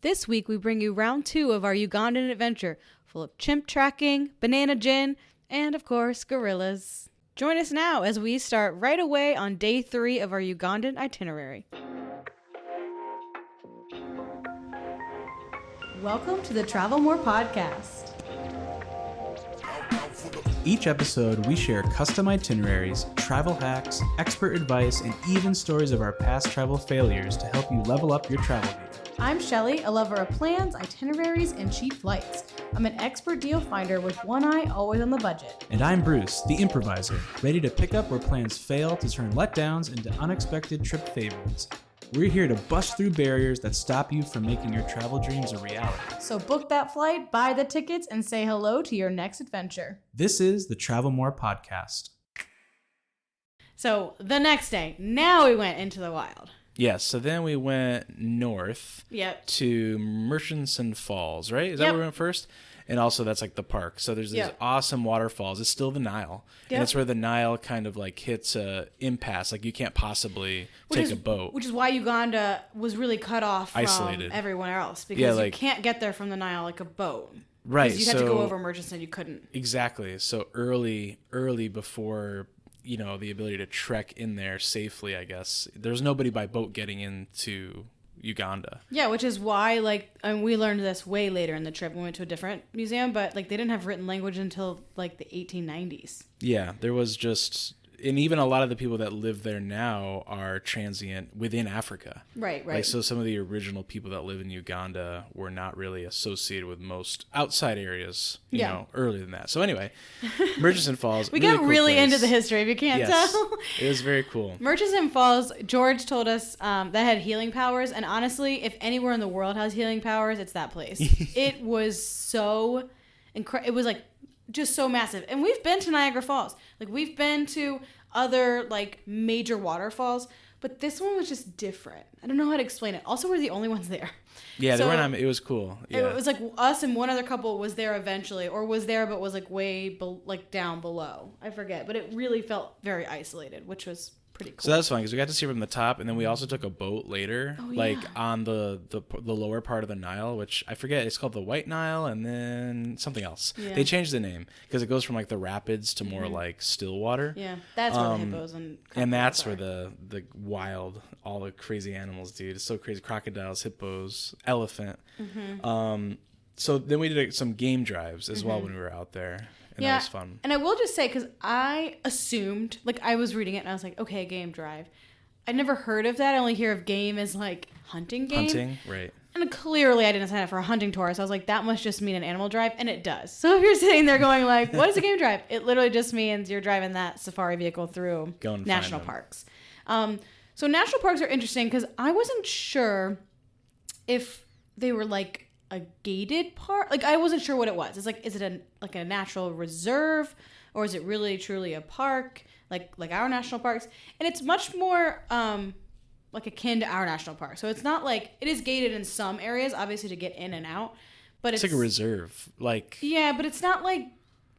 This week we bring you round 2 of our Ugandan adventure, full of chimp tracking, banana gin, and of course, gorillas. Join us now as we start right away on day 3 of our Ugandan itinerary. Welcome to the Travel More podcast. Each episode, we share custom itineraries, travel hacks, expert advice, and even stories of our past travel failures to help you level up your travel game. I'm Shelly, a lover of plans, itineraries, and cheap flights. I'm an expert deal finder with one eye always on the budget. And I'm Bruce, the improviser, ready to pick up where plans fail to turn letdowns into unexpected trip favorites. We're here to bust through barriers that stop you from making your travel dreams a reality. So book that flight, buy the tickets, and say hello to your next adventure. This is the Travel More podcast. So the next day, now we went into the wild. Yes, so then we went north to Murchison Falls, right? Is that where we went first? And also that's like the park. So there's these awesome waterfalls. It's still the Nile. Yep. And it's where the Nile kind of like hits a impasse. Like you can't possibly take a boat. Which is why Uganda was really cut off isolated from everyone else. Because you can't get there from the Nile like a boat. Right. Because you had to go over Murchison, you couldn't. Exactly. So early before, you know, the ability to trek in there safely, I guess. There's nobody by boat getting into Uganda. Yeah, which is why, we learned this way later in the trip. We went to a different museum, but, they didn't have written language until, the 1890s. Yeah, there was just... And even a lot of the people that live there now are transient within Africa. Right. So some of the original people that live in Uganda were not really associated with most outside areas, you know, earlier than that. So anyway, Murchison Falls. We got really into the history, if you can't tell. It was very cool. Murchison Falls, George told us that had healing powers. And honestly, if anywhere in the world has healing powers, it's that place. It was so incredible. It was just so massive. And we've been to Niagara Falls. We've been to other major waterfalls, but this one was just different. I don't know how to explain it. Also, we're the only ones there. Yeah, so, it was cool. Yeah. It was us and one other couple was there eventually, or was there but was way down below. I forget, but it really felt very isolated, which was pretty cool. So that's fun because we got to see from the top, and then we also took a boat later, on the lower part of the Nile, which I forget. It's called the White Nile, and then something else. Yeah. They changed the name because it goes from the rapids to more still water. Yeah, that's where the hippos and that's where the wild, all the crazy animals, dude. It's so crazy. Crocodiles, hippos, elephant. Mm-hmm. So then we did some game drives as well when we were out there. And that was fun. And I will just say, because I assumed, I was reading it and I was like, okay, game drive. I'd never heard of that. I only hear of game as hunting game. Hunting, right. And clearly I didn't sign up for a hunting tour. So I was like, that must just mean an animal drive. And it does. So if you're sitting there going what is a game drive? It literally just means you're driving that safari vehicle through national parks. So national parks are interesting because I wasn't sure if they were a gated park. I wasn't sure what it was. It's is it a natural reserve, or is it really truly a park like our national parks? And it's much more akin to our national park. So it's not it is gated in some areas, obviously, to get in and out, but it's like a reserve. Yeah, but it's not I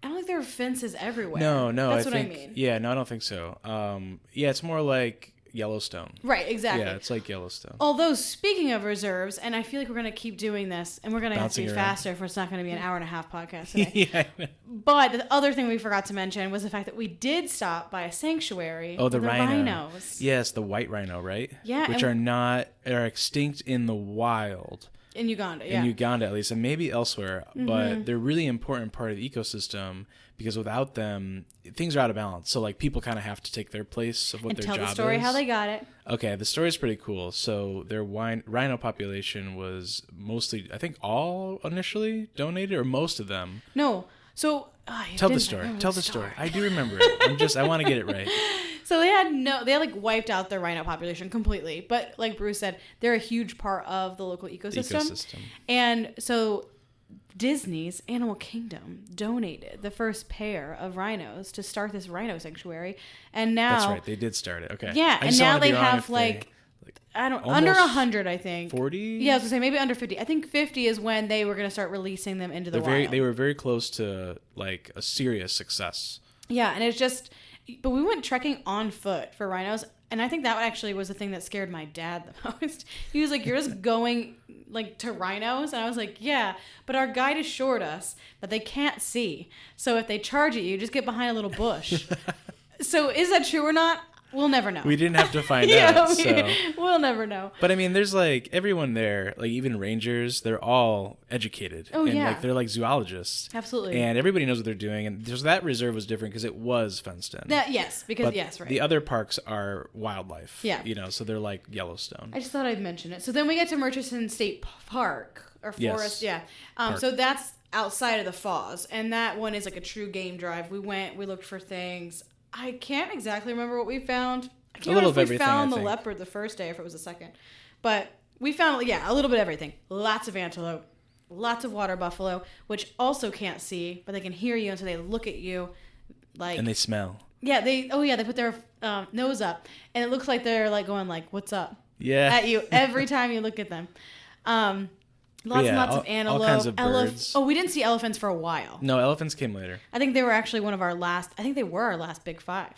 don't think there are fences everywhere. No, that's I mean. Yeah, no, I don't think so. It's more like Yellowstone. Right, exactly. Yeah, it's like Yellowstone. Although, speaking of reserves, and I feel like we're going to keep doing this, and we're going to have to be faster if it's not going to be an hour and a half podcast today. Yeah. But the other thing we forgot to mention was the fact that we did stop by a sanctuary. Oh, the rhinos. Yes, the white rhino, right? Yeah. Which are extinct in the wild. In Uganda, yeah. In Uganda, at least, and maybe elsewhere. Mm-hmm. But they're a really important part of the ecosystem because without them, things are out of balance. So, people kind of have to take their place of what their job is. Tell the story how they got it. Okay, the story is pretty cool. So, their rhino population was mostly, I think, all initially donated, or most of them. No. So, tell the story. Tell the story. I do remember it. I want to get it right. So they had wiped out their rhino population completely. But like Bruce said, they're a huge part of the local ecosystem. And so Disney's Animal Kingdom donated the first pair of rhinos to start this rhino sanctuary. And now... That's right. They did start it. Okay. Yeah. And now they have under 100, I think. 40? Yeah, I was going to say maybe under 50. I think 50 is when they were going to start releasing them into the wild. They were very close to a serious success. Yeah. And it's just... But we went trekking on foot for rhinos, And I think that actually was the thing that scared my dad the most. He was like, you're just going like to rhinos? And I was like, yeah, but our guide assured us that they can't see. So if they charge at you, just get behind a little bush. So is that true or not? We'll never know. We didn't have to find out. So. We'll never know. But I mean, there's like everyone there, like even rangers, they're all educated. Oh, and yeah. like they're like zoologists. Absolutely. And everybody knows what they're doing. And that reserve was different because it was fenced in. Yes, because but yes, right. The other parks are wildlife. Yeah. You know, so they're like Yellowstone. I just thought I'd mention it. So then we get to Murchison State Park or Forest. Yes. Yeah. So that's outside of the falls. And that one is like a true game drive. We went, we looked for things. I can't exactly remember what we found. I can't remember if we found the leopard the first day or if it was the second. But we found, a little bit of everything. Lots of antelope, lots of water buffalo, which also can't see, but they can hear you, and so they look at you like... And they smell. Yeah, they put their nose up, and it looks like they're like going like, what's up? Yeah. At you every time you look at them. Lots and lots of antelope. All kinds of birds. We didn't see elephants for a while. No, elephants came later. I think they were actually one of our last... I think they were our last big five.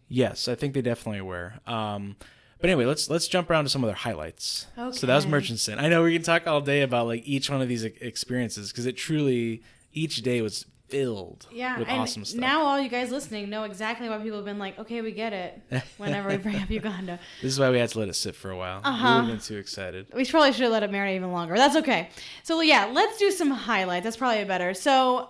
Yes, I think they definitely were. But anyway, let's jump around to some other highlights. Okay. So that was Murchison. I know we can talk all day about like each one of these experiences because it truly each day was filled with awesome stuff. Now all you guys listening know exactly why people have been like, okay, we get it whenever we bring up Uganda. This is why we had to let it sit for a while. We would have been too excited. We probably should have let it marinate even longer. That's okay. So yeah, let's do some highlights. That's probably better. So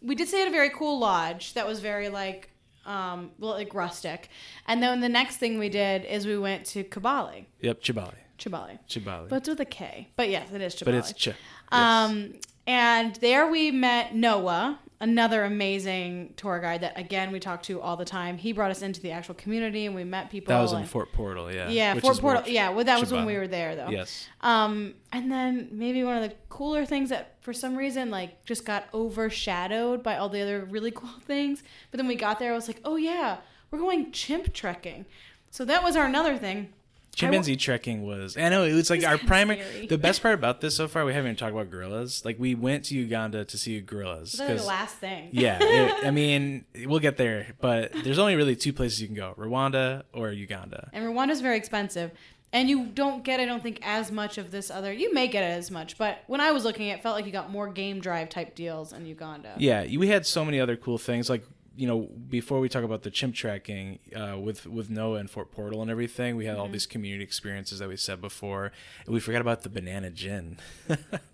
we did stay at a very cool lodge that was very like rustic. And then the next thing we did is we went to Kibale. Yep, Chibale. But it's with a K. But yes, it is Chibale. But it's Ch. Yes. And there we met Noah, another amazing tour guide that, again, we talk to all the time. He brought us into the actual community, and we met people. That was in Fort Portal, yeah. Yeah, Fort Portal. Yeah, well, that was when we were there, though. Yes. And then maybe one of the cooler things that, for some reason, like, just got overshadowed by all the other really cool things. But then we got there, I was like, oh, yeah, we're going chimp trekking. So that was our another thing. Chimpanzee trekking was... I know, it was like our primary... Scary. The best part about this so far, we haven't even talked about gorillas. Like, we went to Uganda to see gorillas. That was the last thing. Yeah. I mean, we'll get there. But there's only really two places you can go. Rwanda or Uganda. And Rwanda's very expensive. And you don't get, I don't think, as much of this other... You may get it as much. But when I was looking, it felt like you got more game drive type deals in Uganda. Yeah. We had so many other cool things. Like... before we talk about the chimp tracking with Noah and Fort Portal and everything, we had all these community experiences that we said before. And we forgot about the banana gin.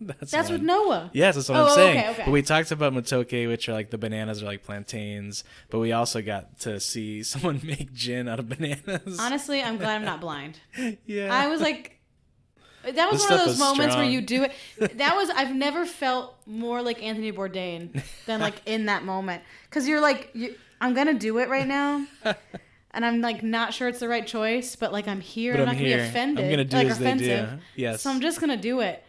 That's with Noah. Yes, that's what I'm saying. Okay. But we talked about matoke, which are like the bananas are like plantains. But we also got to see someone make gin out of bananas. Honestly, I'm glad I'm not blind. Yeah. I was like... That was one of those moments where you do it. I've never felt more like Anthony Bourdain than like in that moment. Because you're like, I'm going to do it right now. And I'm like not sure it's the right choice. But like I'm here. I'm not going to be offended. I'm going to do as they do. Yes. So I'm just going to do it.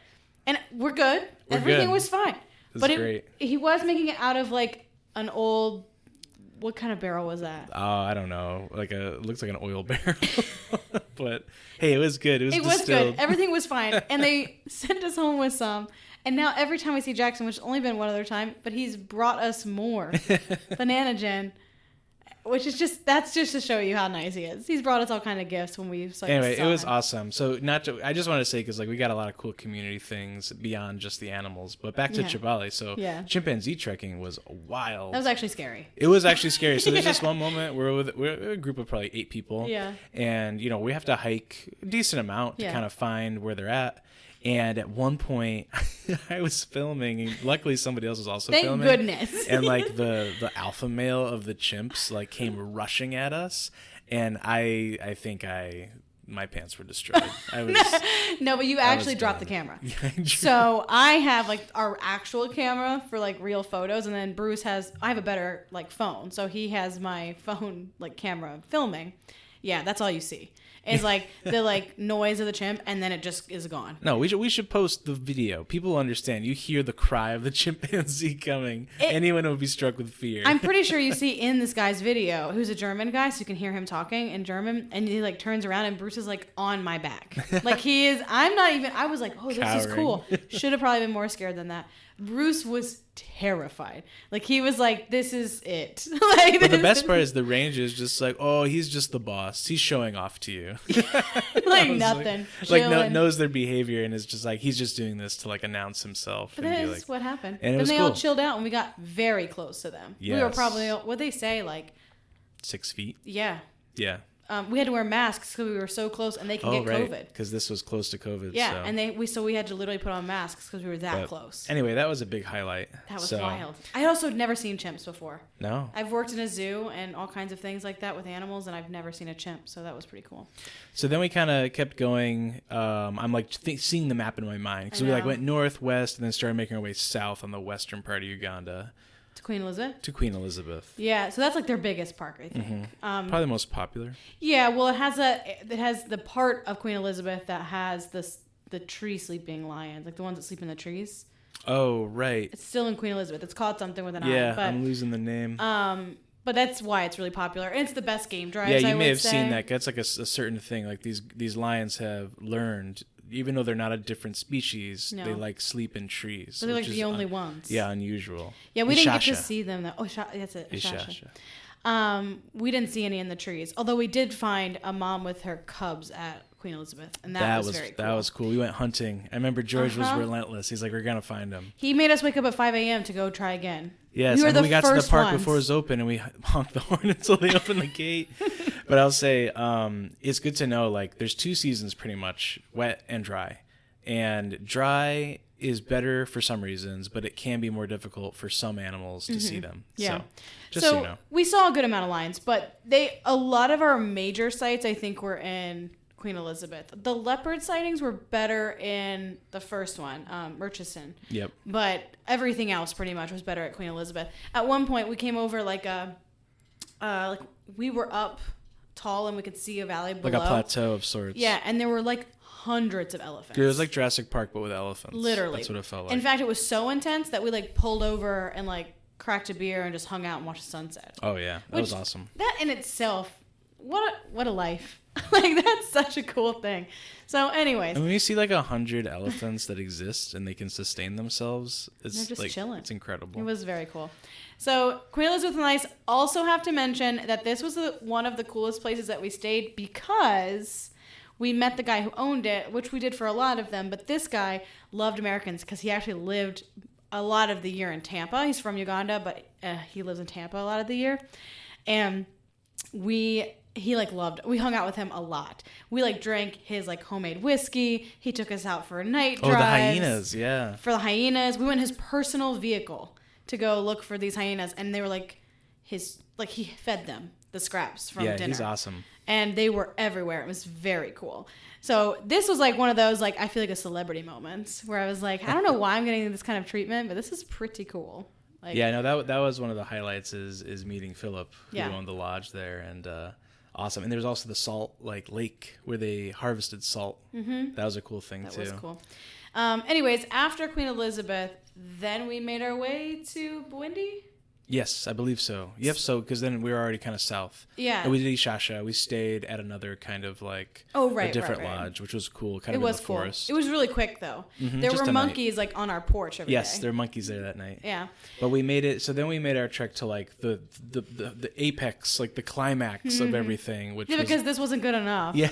And we're good. Everything was fine. Great. He was making it out of like an old... What kind of barrel was that? Oh, I don't know. It looks like an oil barrel. But hey, it was good. It was good. Everything was fine. And they sent us home with some. And now every time we see Jackson, which has only been one other time, but he's brought us more banana gin. Which is that's just to show you how nice he is. He's brought us all kind of gifts when we saw Anyway, it was awesome. So I just want to say, because like we got a lot of cool community things beyond just the animals. But back to Chibale. So chimpanzee trekking was wild. That was actually scary. It was actually scary. So there's this one moment where we're a group of probably 8 people. Yeah. And we have to hike a decent amount to kind of find where they're at. And at one point, I was filming, and luckily somebody else was also filming. Thank goodness. And like the alpha male of the chimps like came rushing at us, and I think my pants were destroyed. No, but you actually dropped the camera. So I have like our actual camera for like real photos, and then Bruce I have a better like phone, so he has my phone like camera filming. Yeah, that's all you see. It's like the like noise of the chimp, and then it just is gone. No, we should post the video. People understand. You hear the cry of the chimpanzee coming. Anyone would be struck with fear. I'm pretty sure you see in this guy's video, who's a German guy, so you can hear him talking in German, and he like turns around, and Bruce is like on my back. Like he is. I was like, oh, this is cool. Should have probably been more scared than that. Bruce was terrified. Like, he was like, this is it. Like, but the best part is the ranger is just like, oh, he's just the boss. He's showing off to you. Like nothing. Knows their behavior and is just like, he's just doing this to like announce himself. But that is what happened. And then they cool. all chilled out and we got very close to them. Yes. We were probably, what'd they say, like 6 feet? Yeah. Yeah. We had to wear masks because we were so close, and they can get COVID. Because this was close to COVID. Yeah, so. And we had to literally put on masks because we were that close. Anyway, that was a big highlight. That was wild. I also had never seen chimps before. No. I've worked in a zoo and all kinds of things like that with animals, and I've never seen a chimp, so that was pretty cool. So then we kind of kept going. I'm like seeing the map in my mind because we like went northwest and then started making our way south on the western part of Uganda. To Queen Elizabeth? Yeah, so that's like their biggest park, I think. Mm-hmm. Probably the most popular. Yeah, well, it has the part of Queen Elizabeth that has the tree sleeping lions, like the ones that sleep in the trees. Oh, right. It's still in Queen Elizabeth. It's called something with an I. Yeah, I'm losing the name. But that's why it's really popular, and it's the best game drives. Yeah, you may have seen that. That's like a certain thing. Like these lions have learned. Even though they're not a different species, they like sleep in trees. So they're like the only ones. Yeah, unusual. Yeah, we didn't get to see them though. Oh, that's it. Ishasha. We didn't see any in the trees. Although we did find a mom with her cubs at Queen Elizabeth, and that was very cool. That was cool. We went hunting. I remember George was relentless. He's like, we're gonna find them. He made us wake up at 5 a.m. to go try again. Yes, we got to the park before it was open, and we honked the horn until they opened the gate. But I'll say, it's good to know, like, there's 2 seasons pretty much, wet and dry. And dry is better for some reasons, but it can be more difficult for some animals to see them. Yeah. So, just so you know. We saw a good amount of lions, but a lot of our major sites, I think, were in Queen Elizabeth. The leopard sightings were better in the first one, Murchison. Yep. But everything else pretty much was better at Queen Elizabeth. At one point, we came over like we were up tall and we could see a valley below. Like a plateau of sorts. Yeah, and there were like hundreds of elephants. Dude, it was like Jurassic Park, but with elephants. Literally. That's what it felt like. In fact, it was so intense that we like pulled over and like cracked a beer and just hung out and watched the sunset. Oh yeah, that was awesome. That in itself, what a life. Like, that's such a cool thing. So anyways. And when you see like 100 elephants that exist and they can sustain themselves, it's they're just like, chilling. It's incredible. It was very cool. So Queen Elizabeth and I also have to mention that this was one of the coolest places that we stayed because we met the guy who owned it, which we did for a lot of them. But this guy loved Americans because he actually lived a lot of the year in Tampa. He's from Uganda, but he lives in Tampa a lot of the year. And we hung out with him a lot. We like drank his like homemade whiskey. He took us out for night drives. Oh, the hyenas, yeah. For the hyenas. We went in his personal vehicle to go look for these hyenas, and they were like he fed them the scraps from dinner. Yeah, he's awesome. And they were everywhere. It was very cool. So this was like one of those, like, I feel like a celebrity moments where I was like, I don't know why I'm getting this kind of treatment, but this is pretty cool. Like, yeah, no, that was one of the highlights is meeting Philip, who owned the lodge there, and awesome. And there was also the salt lake where they harvested salt. Mm-hmm. That was a cool thing too. That was cool. Anyways, after Queen Elizabeth, then we made our way to Burundi. Yes, I believe so. Yep. So because then we were already kind of south. Yeah. And we did Ishasha. We stayed at another kind of like a different lodge, which was cool. Kind of in the forest. It was really quick though. Mm-hmm. There were monkeys like on our porch every day. Yes, there were monkeys there that night. Yeah. But we made it. So then we made our trek to like the apex, like the climax of everything. Which because this wasn't good enough. Yeah.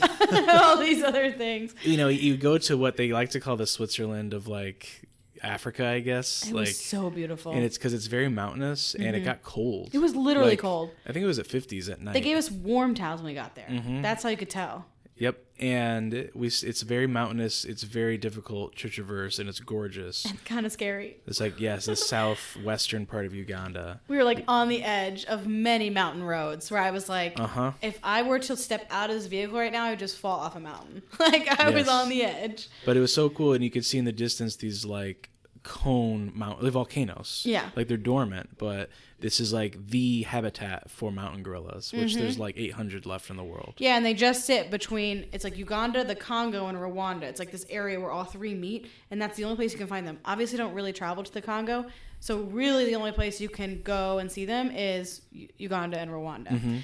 All these other things. You know, you go to what they like to call the Switzerland of like Africa, I guess. It was so beautiful. And it's because it's very mountainous and it got cold. It was literally cold. I think it was at 50s at night. They gave us warm towels when we got there. Mm-hmm. That's how you could tell. Yep. And it's very mountainous. It's very difficult to traverse and it's gorgeous. And kind of scary. It's like, yes, the southwestern part of Uganda. We were like on the edge of many mountain roads where I was like, if I were to step out of this vehicle right now, I would just fall off a mountain. Like I was on the edge. But it was so cool. And you could see in the distance these like volcanoes. Yeah. Like they're dormant, but this is like the habitat for mountain gorillas, which there's like 800 left in the world. Yeah, and they just sit between, it's like Uganda, the Congo, and Rwanda. It's like this area where all three meet, and that's the only place you can find them. Obviously, don't really travel to the Congo, so really the only place you can go and see them is Uganda and Rwanda. Mm-hmm.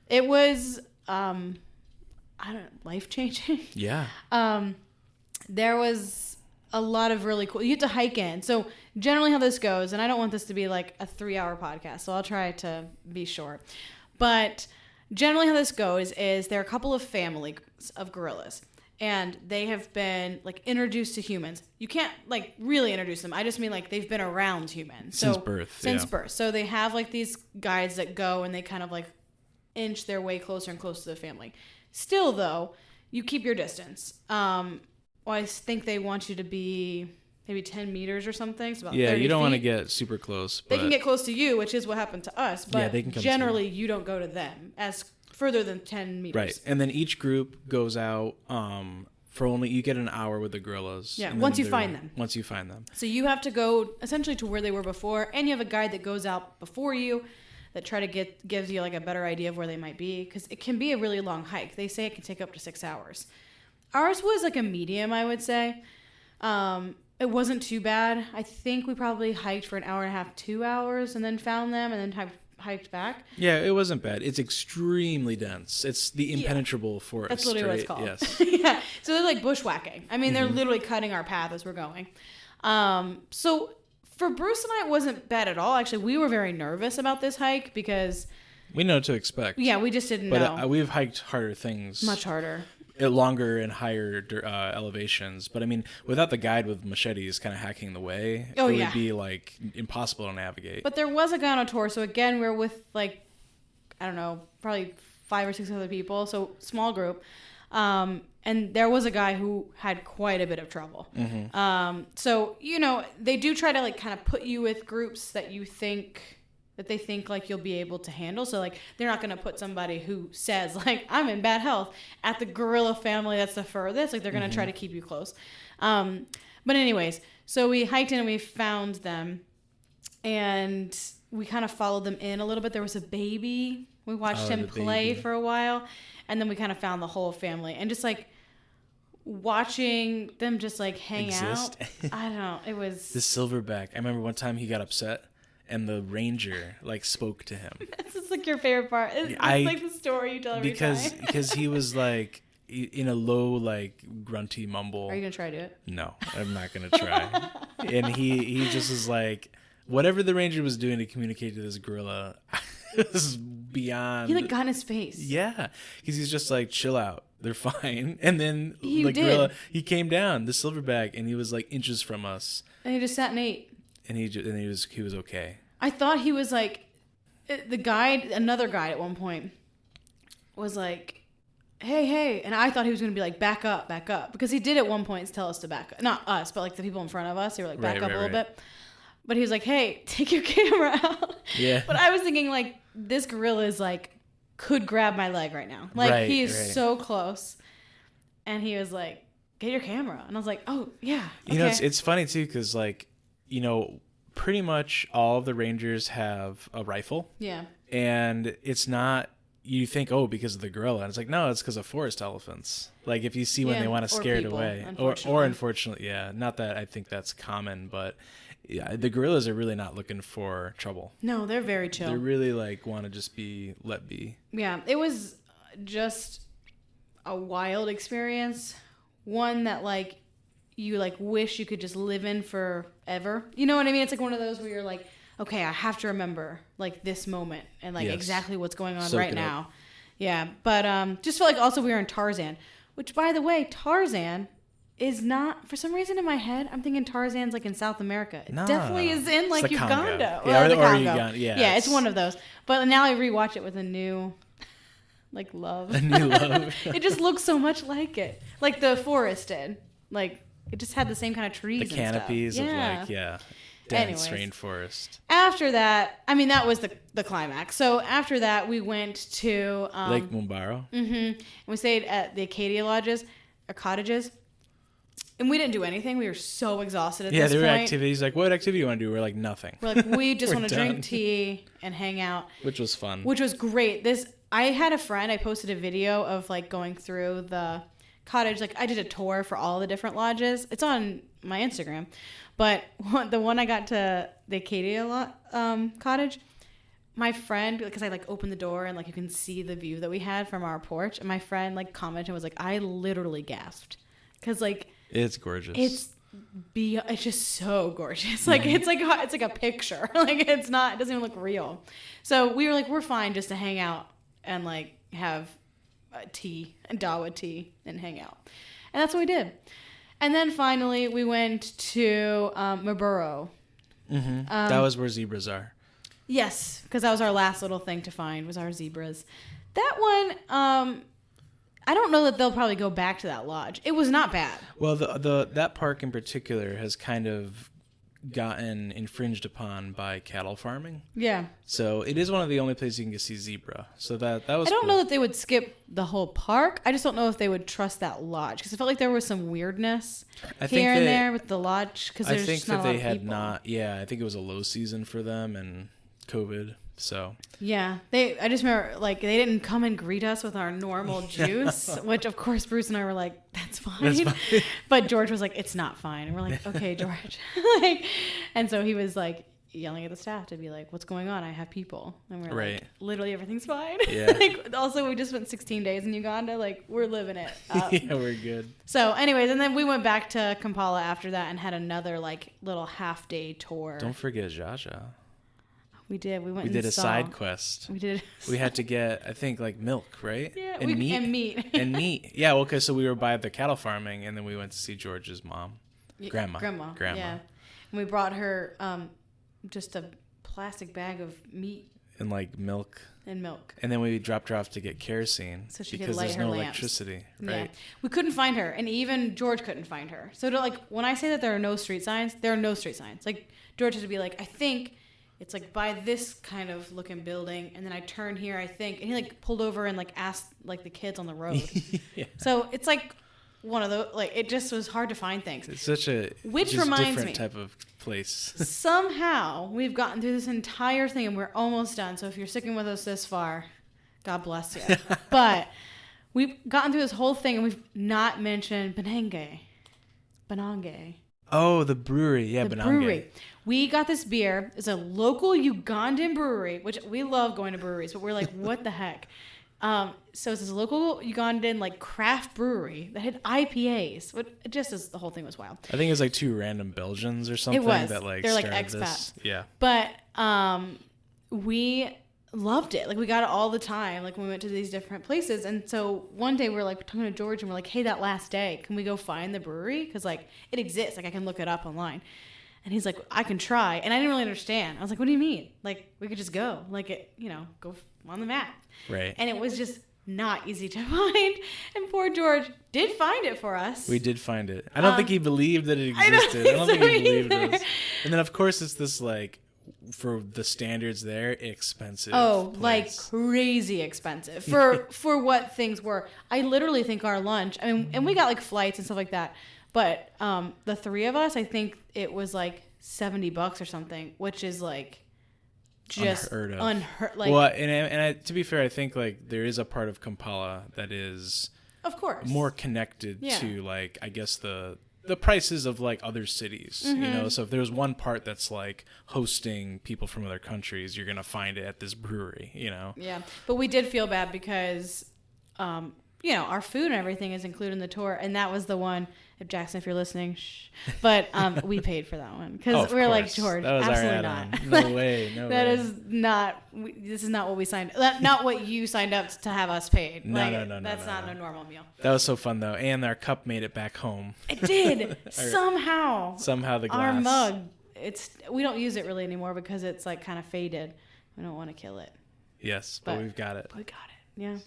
It was, life-changing. Yeah. There was a lot of really cool. You get to hike in. So generally how this goes, and I don't want this to be like a 3-hour podcast, so I'll try to be short. But generally how this goes is there are a couple of families of gorillas, and they have been like introduced to humans. You can't like really introduce them. I just mean like they've been around humans. Since birth. Since birth. So they have like these guides that go and they kind of like inch their way closer and closer to the family. Still though, you keep your distance. I think they want you to be maybe 10 meters or something. So about 30 you don't feet. Want to get super close. But... They can get close to you, which is what happened to us. But they can come generally, you don't go to them as further than 10 meters. Right. And then each group goes out for only, you get an hour with the gorillas. Yeah, once you find them. Once you find them. So you have to go essentially to where they were before, and you have a guide that goes out before you that gives you like a better idea of where they might be, because it can be a really long hike. They say it can take up to 6 hours. Ours was like a medium, I would say. It wasn't too bad. I think we probably hiked for an hour and a half, 2 hours, and then found them, and then hiked back. Yeah, it wasn't bad. It's extremely dense. It's the impenetrable forest. That's literally what it's called. Yes. Yeah. So they're like bushwhacking. I mean, they're literally cutting our path as we're going. So for Bruce and I, it wasn't bad at all. Actually, we were very nervous about this hike because we know what to expect. Yeah, we just didn't know. But we've hiked harder things. Much harder. Longer and higher elevations. But I mean, without the guide with machetes kind of hacking the way, it would be like impossible to navigate. But there was a guy on a tour. So again, we're with like, I don't know, probably 5 or 6 other people. So small group. And there was a guy who had quite a bit of trouble. So, they do try to like kind of put you with groups that they think like you'll be able to handle. So like they're not going to put somebody who says like I'm in bad health at the gorilla family that's the furthest. Like they're going to try to keep you close. But anyways, so we hiked in and we found them, and we kind of followed them in a little bit. There was a baby. We watched him play for a while, and then we kind of found the whole family, and just like watching them just like hang out. I don't know. It was the silverback. I remember one time he got upset, and the ranger like spoke to him. This is like your favorite part. It's like the story you tell every time. Because he was like in a low like grunty mumble. Are you gonna try to do it? No, I'm not gonna try. And he just was like, whatever the ranger was doing to communicate to this gorilla was beyond. He like got in his face. Yeah, because he's just like, chill out, they're fine. And then gorilla, he came down, the silverback, and he was like inches from us. And he just sat and ate. And he was okay. I thought he was like, another guide at one point was like, hey, and I thought he was going to be like, back up, because he did at one point tell us to back up. Not us, but like the people in front of us. They were like, back up a little bit. But he was like, hey, take your camera out. Yeah. But I was thinking like, this gorilla is like, could grab my leg right now. Like he is so close. And he was like, get your camera. And I was like, oh yeah. Okay. It's funny too, because like, pretty much all of the rangers have a rifle. Yeah. And it's not, you think, because of the gorilla. And it's like, no, it's because of forest elephants. Like if you see when they want to scare it away. Or unfortunately, yeah. Not that I think that's common, but yeah, the gorillas are really not looking for trouble. No, they're very chill. They really like want to just be let be. Yeah. It was just a wild experience. One that like, you like wish you could just live in forever. You know what I mean? It's like one of those where you're like, okay, I have to remember like this moment and like exactly what's going on right now. Yeah. But just felt like also we were in Tarzan, which by the way, Tarzan is not, for some reason in my head, I'm thinking Tarzan's like in South America. It definitely is in like Uganda. Yeah, or Congo. Uganda. Yeah, it's one of those. But now I rewatch it with a new like love. A new love. It just looks so much like it. Like the forest did. Like it just had the same kind of trees. The canopies and stuff. Of like, dense rainforest. After that, I mean, that was the climax. So after that, we went to Lake Mumbaro. And we stayed at the Acadia lodges or cottages. And we didn't do anything. We were so exhausted at this point. Yeah, there were activities. Like, what activity do you want to do? We're like, nothing. We're like, we just want to drink tea and hang out. Which was fun. Which was great. I had a friend, I posted a video of like going through the cottage. Like I did a tour for all the different lodges. It's on my Instagram. But the one I got to the Acadia cottage, my friend, because I like opened the door and like you can see the view that we had from our porch. And my friend like commented and was like, I literally gasped. Because like... It's gorgeous. It's it's just so gorgeous. Like it's like a picture. Like it doesn't even look real. So we were like, we're fine just to hang out and like have tea and dawa tea and hang out. And that's what we did. And then finally we went to Maburo. That was where zebras are. Yes, because that was our last little thing to find was our zebras. That one, I don't know that they'll probably go back to that lodge. It was not bad. Well, that park in particular has kind of gotten infringed upon by cattle farming. Yeah. So it is one of the only places you can see zebra. So that was. I don't know that they would skip the whole park. I just don't know if they would trust that lodge because I felt like there was some weirdness here and there with the lodge because there's just not a lot of people. Yeah, I think it was a low season for them and COVID. So yeah, I just remember like they didn't come and greet us with our normal juice, which of course Bruce and I were like, that's fine. But George was like, it's not fine, and we're like, okay, George. And so he was like yelling at the staff to be like, what's going on? I have people, and we're like, literally everything's fine. Yeah. Like, also, we just spent 16 days in Uganda. Like we're living it up. Yeah, we're good. So, anyways, and then we went back to Kampala after that and had another like little half day tour. Don't forget Jaja. We did. We did a side quest. We had to get, I think, like milk, right? Yeah, and meat. And meat. Yeah, well, because so we were by the cattle farming, and then we went to see George's mom, grandma. Yeah, and we brought her just a plastic bag of meat and like milk. And then we dropped her off to get kerosene so she could light her lamps. Because there's no electricity, right? Yeah. We couldn't find her, and even George couldn't find her. So when I say that there are no street signs, there are no street signs. Like George had to be like, I think it's like by this kind of looking building, and then I turn here, I think, and he like pulled over and like asked like the kids on the road. Yeah. So it's like one of those, like it just was hard to find things. It's such a different type of place. Somehow we've gotten through this entire thing and we're almost done. So if you're sticking with us this far, God bless you. But we've gotten through this whole thing and we've not mentioned Benange. Oh, the brewery. Yeah, the brewery. We got this beer. It's a local Ugandan brewery, which we love going to breweries, but we're like, what the heck? So it's this local Ugandan like craft brewery that had IPAs. It just is, the whole thing was wild. I think it was like 2 random Belgians or something. It was. That like they're like expats. This. Yeah. But we loved it. Like we got it all the time. Like when we went to these different places. And so one day we were like talking to George and we're like, hey, that last day, can we go find the brewery? Because like it exists. Like I can look it up online. And he's like, I can try. And I didn't really understand. I was like, what do you mean? Like we could just go. Like it, go on the map. Right. And it was just not easy to find. And poor George did find it for us. We did find it. I don't think he believed that it existed. I don't think he believed us. And then of course it's this like, for the standards there, expensive. Oh, place. Like crazy expensive for what things were. I literally think our lunch, I mean, and we got like flights and stuff like that. But the 3 of us, I think it was like $70 or something, which is like just unheard. Like, well, and to be fair, I think like there is a part of Kampala that is, of course, more connected to like I guess the prices of like other cities. So if there's one part that's like hosting people from other countries, you're gonna find it at this brewery. Yeah, but we did feel bad because our food and everything is included in the tour, and that was the one. If Jackson, if you're listening, shh. But we paid for that one because we're like, George, absolutely not. No way. That is not. This is not what we signed. Not what you signed up to have us paid. No. That's not a normal meal. That was so fun though, and our cup made it back home. It did somehow. Somehow the glass. Our mug. We don't use it really anymore because it's like kind of faded. We don't want to kill it. Yes, but we've got it. We got it. Yeah.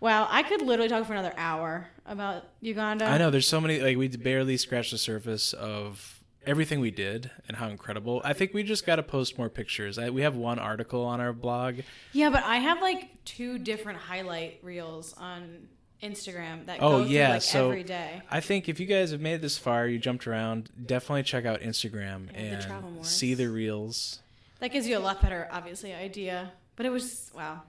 Wow, I could literally talk for another hour about Uganda. I know, there's so many, like we barely scratched the surface of everything we did and how incredible. I think we just got to post more pictures. We have one article on our blog. Yeah, but I have like 2 different highlight reels on Instagram that go through like every day. I think if you guys have made it this far, you jumped around, definitely check out Instagram and see the reels. That gives you a lot better, obviously, idea. But it was, wow.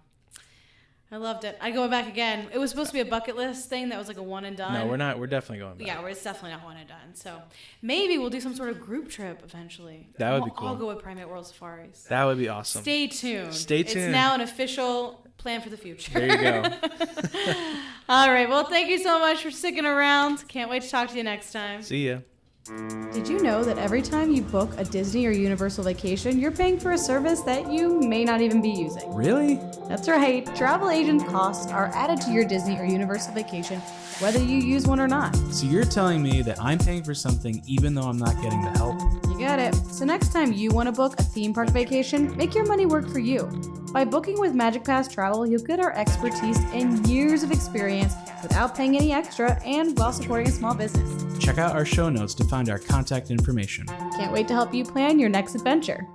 I loved it. I'd go back again. It was supposed to be a bucket list thing that was like a one and done. No, we're not. We're definitely going back. Yeah, it's definitely not one and done. So maybe we'll do some sort of group trip eventually. That would be cool. I'll go with Primate World Safaris. That would be awesome. Stay tuned. Stay tuned. It's now an official plan for the future. There you go. All right. Well, thank you so much for sticking around. Can't wait to talk to you next time. See ya. Did you know that every time you book a Disney or Universal vacation, you're paying for a service that you may not even be using? Really? That's right. Travel agent costs are added to your Disney or Universal vacation, whether you use one or not. So you're telling me that I'm paying for something even though I'm not getting the help? You got it. So next time you want to book a theme park vacation, make your money work for you. By booking with Magic Pass Travel, you'll get our expertise and years of experience without paying any extra and while supporting a small business. Check out our show notes to find our contact information. Can't wait to help you plan your next adventure.